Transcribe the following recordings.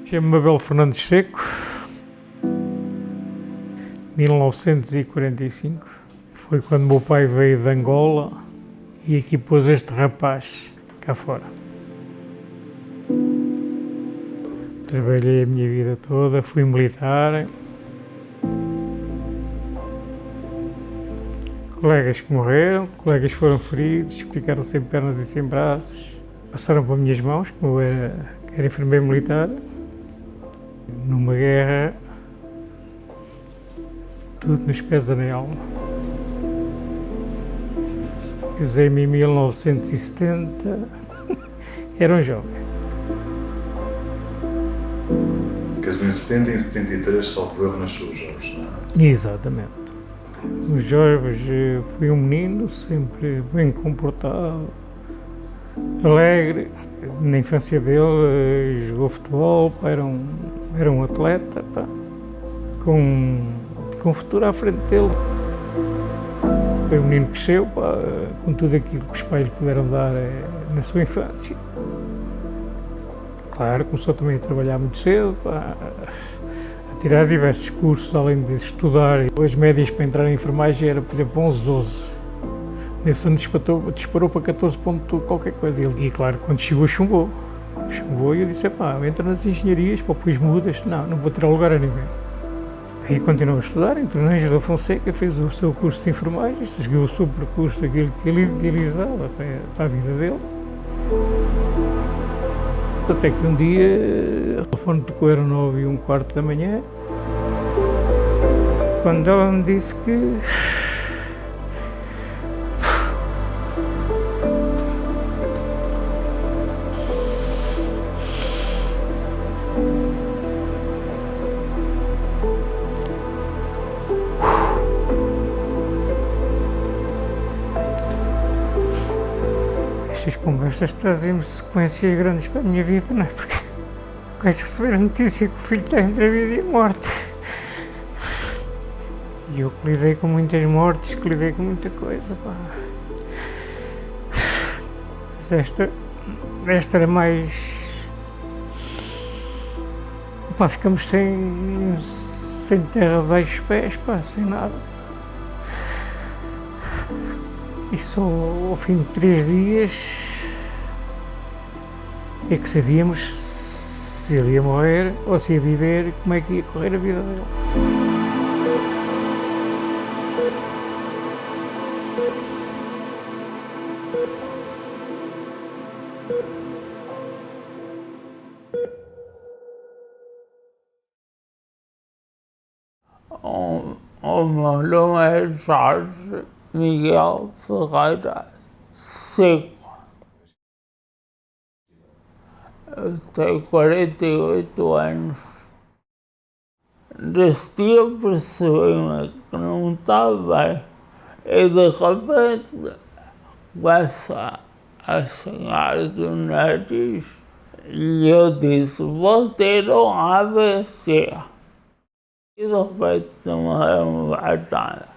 Chamo-me Abel Fernandes Seco, 1945, foi quando meu pai veio de Angola e aqui pôs este rapaz cá fora. Trabalhei a minha vida toda, fui militar, colegas que morreram, colegas foram feridos, ficaram sem pernas e sem braços, passaram para minhas mãos, como eu era enfermeiro militar. Numa guerra, tudo nos pesa na alma. Casei-me em 1970, era um jovem. Casou em 70 e em 73 salvo erro nasceu o Jorge, não é? Exatamente. O Jorge foi um menino sempre bem comportado, alegre. Na infância dele jogou futebol, era um atleta, pá, com futuro à frente dele. Foi um menino que cresceu, pá, com tudo aquilo que os pais lhe puderam dar na sua infância. Claro, começou também a trabalhar muito cedo, pá, a tirar diversos cursos, além de estudar. As médias para entrar em enfermagem era, por exemplo, 11, 12. Nesse ano disparou para 14 ponto qualquer coisa. E claro, quando chegou, chumbou. Chumbou e eu disse, pá, entra nas engenharias, pá, depois mudas. Não vou tirar lugar a ninguém. Aí continuou a estudar, entrou na Ângela Fonseca, fez o seu curso de enfermagem, seguiu o seu percurso, aquilo que ele idealizava para a vida dele. Até que um dia, o telefone tocou, era 9h15 da manhã, quando ela me disse que estas conversas trazem-me sequências grandes para a minha vida, não é? Porque queres receber a notícia que o filho está entre a vida e a morte. E eu que lidei com muitas mortes, que lidei com muita coisa, pá. Mas esta era mais... Pá, ficamos sem terra debaixo dos pés, pá, sem nada. E só ao fim de 3 dias é que sabíamos se ele ia morrer ou se ia viver e como é que ia correr a vida dele. O meu nome é Jorge Miguel Ferreira Seco. Eu tenho 48 anos. Nesse dia percebi-me que não estava bem e de repente começa a sangar do nariz e eu disse, vou ter um AVC. E de repente não me lembro mais nada.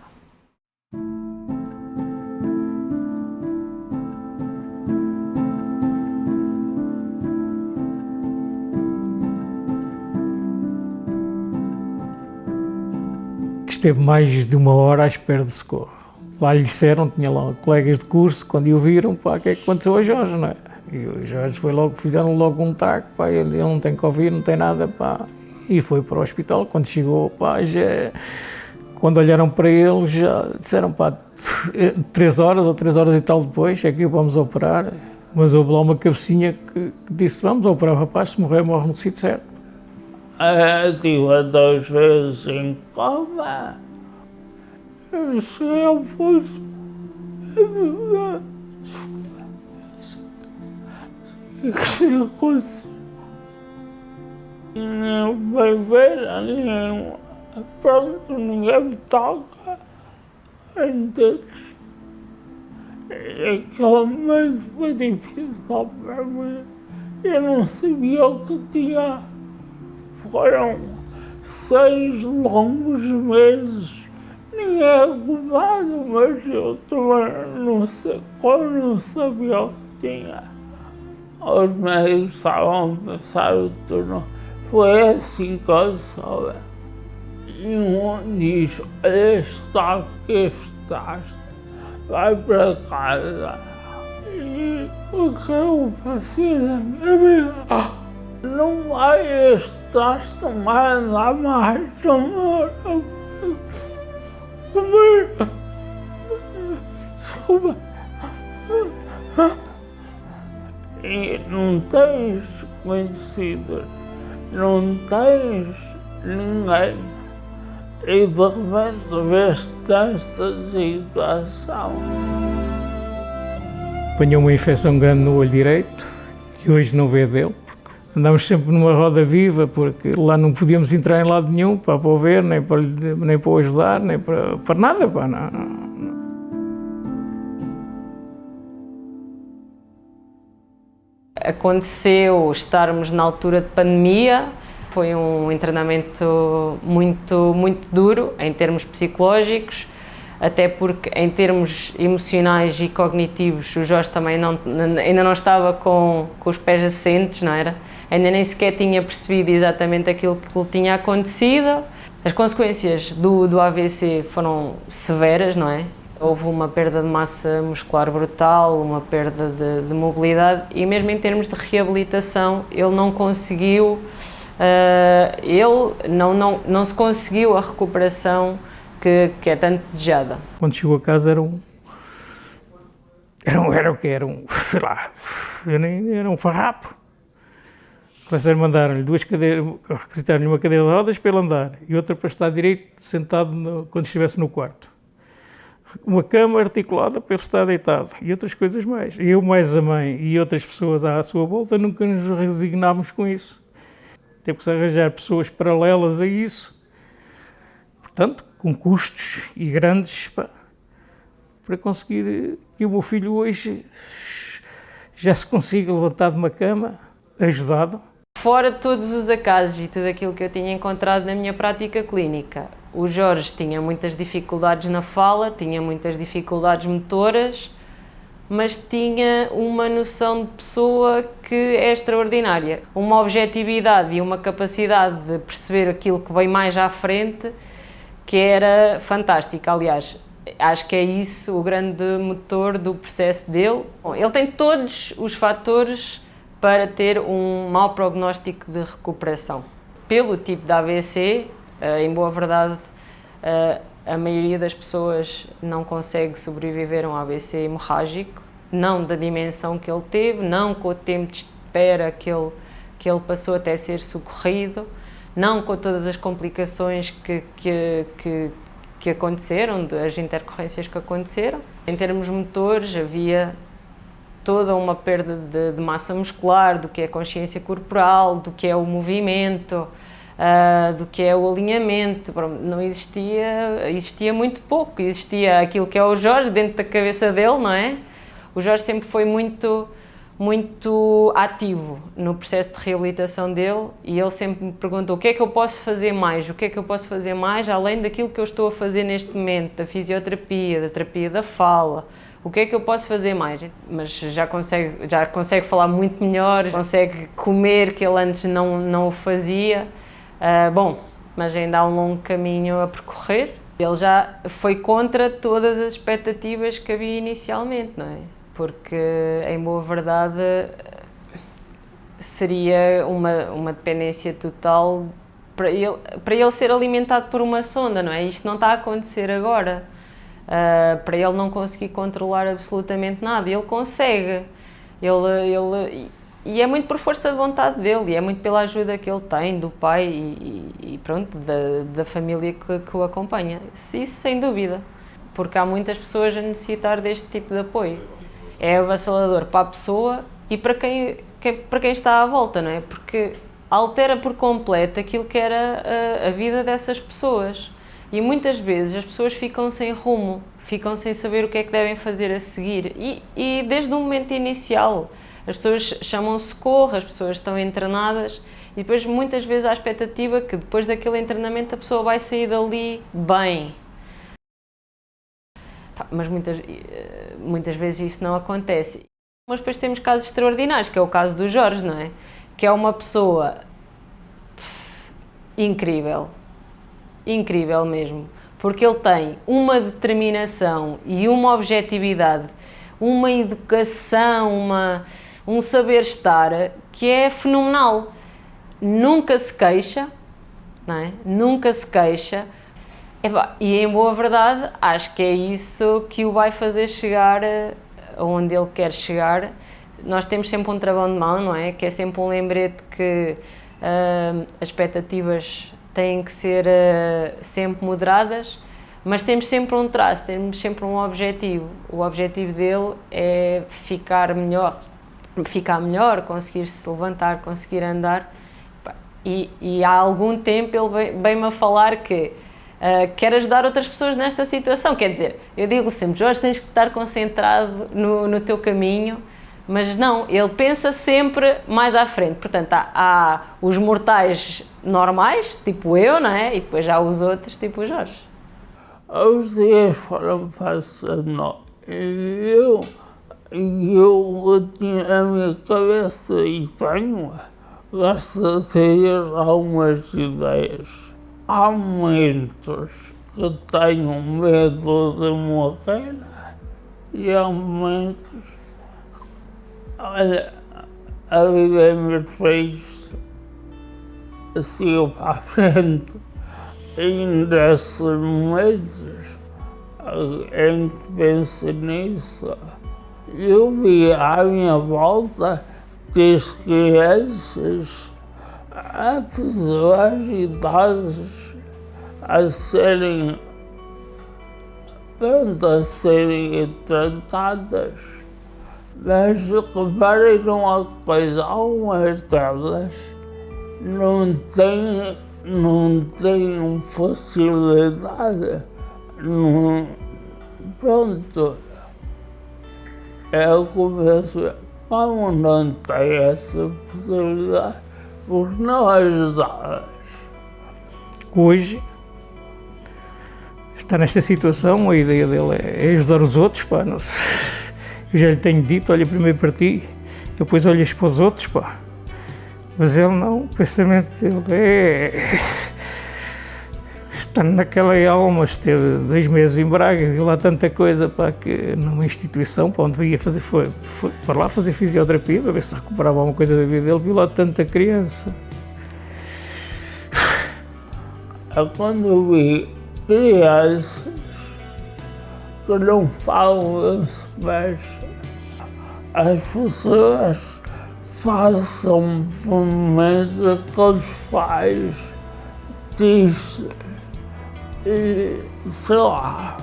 Esteve mais de 1 hora à espera de socorro. Lá lhe disseram, tinha lá colegas de curso, quando o viram, pá, o que é que aconteceu ao Jorge, não é? E o Jorge foi logo, fizeram logo um taco, pá, ele não tem Covid, não tem nada, pá, e foi para o hospital. Quando chegou, pá, quando olharam para ele, já disseram, pá, 3 horas ou 3 horas e tal depois, é que vamos operar, mas houve lá uma cabecinha que disse, vamos operar o rapaz, se morrer, morre no sítio certo. Estive 2 vezes em coma. Eu cheguei ao fundo. Ninguém vai ver, ninguém. Pronto, ninguém me toca. Entendes? Aquele momento foi difícil para mim. Eu não sabia o que tinha. Foram 6 longos meses. Ninguém é culpado, mas eu também não sabia o que tinha. Os médicos estavam a passar o turno Foi assim que eu soube. E um diz, olha, está que estás, vai para casa. E o que eu passei na minha vida? Não vai estar, não vai andar mais, amor. Desculpa. E não tens conhecido, não tens ninguém. E de repente vês-te nesta situação. Apanhou uma infecção grande no olho direito, que hoje não vê dele, porque andámos sempre numa roda viva, porque lá não podíamos entrar em lado nenhum para o ver, nem para o ajudar, nem para nada. Pá, não. Aconteceu estarmos na altura de pandemia, foi um internamento muito duro em termos psicológicos, até porque em termos emocionais e cognitivos o Jorge também ainda não estava com os pés assentes, não era? Ainda nem sequer tinha percebido exatamente aquilo que lhe tinha acontecido. As consequências do AVC foram severas, não é? Houve uma perda de massa muscular brutal, uma perda de mobilidade e mesmo em termos de reabilitação ele não conseguiu, não se conseguiu a recuperação que é tanto desejada. Quando chegou a casa era o que era, sei lá, era um farrapo. Mandaram-lhe duas cadeiras, requisitaram-lhe uma cadeira de rodas para ele andar e outra para estar direito, sentado quando estivesse no quarto. Uma cama articulada para ele estar deitado e outras coisas mais. Eu, mais a mãe e outras pessoas à sua volta, nunca nos resignámos com isso. Teve que se arranjar pessoas paralelas a isso, portanto, com custos e grandes, para conseguir que o meu filho hoje já se consiga levantar de uma cama, ajudado. Fora de todos os acasos e tudo aquilo que eu tinha encontrado na minha prática clínica, o Jorge tinha muitas dificuldades na fala, tinha muitas dificuldades motoras, mas tinha uma noção de pessoa que é extraordinária. Uma objetividade e uma capacidade de perceber aquilo que vem mais à frente que era fantástica. Aliás, acho que é isso o grande motor do processo dele. Bom, ele tem todos os fatores para ter um mau prognóstico de recuperação. Pelo tipo de AVC, em boa verdade, a maioria das pessoas não consegue sobreviver a um AVC hemorrágico, não da dimensão que ele teve, não com o tempo de espera que ele passou até ser socorrido, não com todas as complicações que aconteceram, as intercorrências que aconteceram. Em termos motores, havia toda uma perda de massa muscular, do que é consciência corporal, do que é o movimento, do que é o alinhamento. Não existia muito pouco, existia aquilo que é o Jorge dentro da cabeça dele, não é? O Jorge sempre foi muito ativo no processo de reabilitação dele e ele sempre me perguntou o que é que eu posso fazer mais, além daquilo que eu estou a fazer neste momento, da fisioterapia, da terapia da fala, o que é que eu posso fazer mais? Mas já consegue falar muito melhor, consegue comer que ele antes não o fazia. Bom, mas ainda há um longo caminho a percorrer. Ele já foi contra todas as expectativas que havia inicialmente, não é? Porque, em boa verdade, seria uma dependência total para ele ser alimentado por uma sonda, não é? Isto não está a acontecer agora. Para ele não conseguir controlar absolutamente nada. Ele consegue. E é muito por força de vontade dele, e é muito pela ajuda que ele tem, do pai e pronto, da família que o acompanha. Isso sem dúvida. Porque há muitas pessoas a necessitar deste tipo de apoio. É avassalador para a pessoa e para quem está à volta, não é? Porque altera por completo aquilo que era a vida dessas pessoas. E muitas vezes as pessoas ficam sem rumo, ficam sem saber o que é que devem fazer a seguir. E desde o momento inicial, as pessoas chamam socorro, as pessoas estão internadas e depois muitas vezes há a expectativa que depois daquele internamento a pessoa vai sair dali bem. Mas muitas vezes isso não acontece. Mas depois temos casos extraordinários, que é o caso do Jorge, não é? Que é uma pessoa incrível, incrível mesmo, porque ele tem uma determinação e uma objetividade, uma educação, um saber estar que é fenomenal. Nunca se queixa, não é? Nunca se queixa. E em boa verdade, acho que é isso que o vai fazer chegar aonde ele quer chegar. Nós temos sempre um travão de mão, não é? Que é sempre um lembrete que as expectativas têm que ser sempre moderadas, mas temos sempre um traço, temos sempre um objetivo. O objetivo dele é ficar melhor, conseguir se levantar, conseguir andar. E há algum tempo ele veio-me a falar que quer ajudar outras pessoas nesta situação. Quer dizer, eu digo sempre, Jorge, tens que estar concentrado no teu caminho, mas não, ele pensa sempre mais à frente. Portanto, há os mortais normais, tipo eu, não é? E depois há os outros, tipo o Jorge. Os dias foram passando e eu tinha na minha cabeça e tenho, graças a Deus, algumas ideias. Há momentos que tenho medo de morrer e há momentos, olha, a vida é muito triste, sigo para a frente e nesses momentos em que penso nisso, eu vi à minha volta desde crianças há pessoas idosas a serem tratadas, mas reparem numa coisa, algumas delas não têm facilidade, pronto, é o que eu penso, como não tem essa possibilidade, porque não ajudá-las. Hoje, está nesta situação, a ideia dele é ajudar os outros, pá, não sei. Eu já lhe tenho dito, olha primeiro para ti, depois olhas para os outros, pá. Mas ele não, o pensamento dele está naquela alma, esteve 2 meses em Braga, viu lá tanta coisa, pá, que numa instituição, para onde ia fazer, foi para lá fazer fisioterapia, para ver se recuperava alguma coisa da vida dele, viu lá tanta criança. Quando eu vi crianças que não falam mas as pessoas façam momentos com os pais tristes e, sei lá,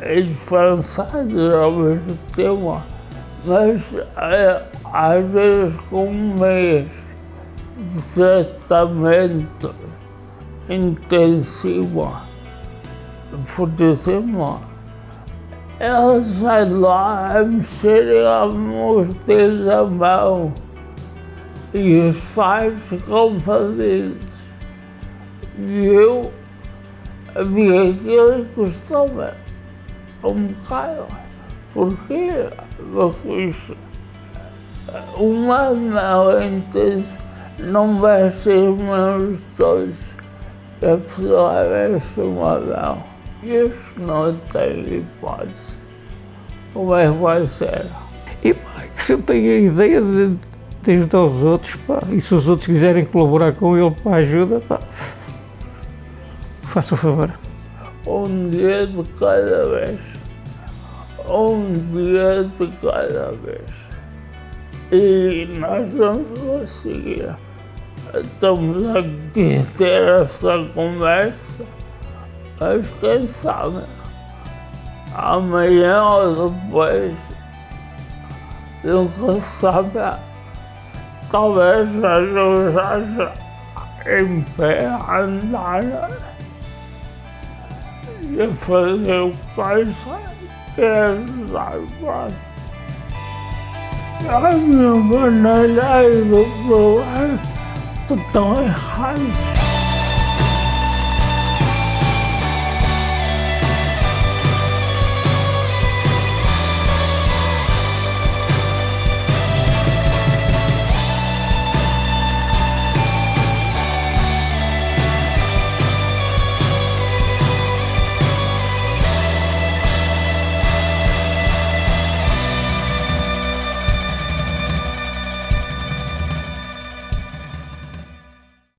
esperançados ao mesmo tempo, mas às vezes com um mês de tratamento intensivo, fortíssimo, elas saem lá a mexerem os dedos à mão e os pais ficam felizes. E eu vi aquilo e custou-me um bocado. Porquê? Porque isso, uma mão intensa não mexe os meus dois. A pessoa mexe uma mão. Isso não tem hipótese. Como é que vai ser? E pá, se eu tenho a ideia de ajudar os outros, pá, e se os outros quiserem colaborar com ele para a ajuda, pá, faça o favor. Um dia de cada vez. Um dia de cada vez. E nós vamos conseguir. Estamos aqui a ter esta conversa, mas quem sabe, amanhã ou depois, nunca se sabe, talvez já em pé a andar e a fazer o que é ajudar o próximo. A minha maneira de provar que estão errados.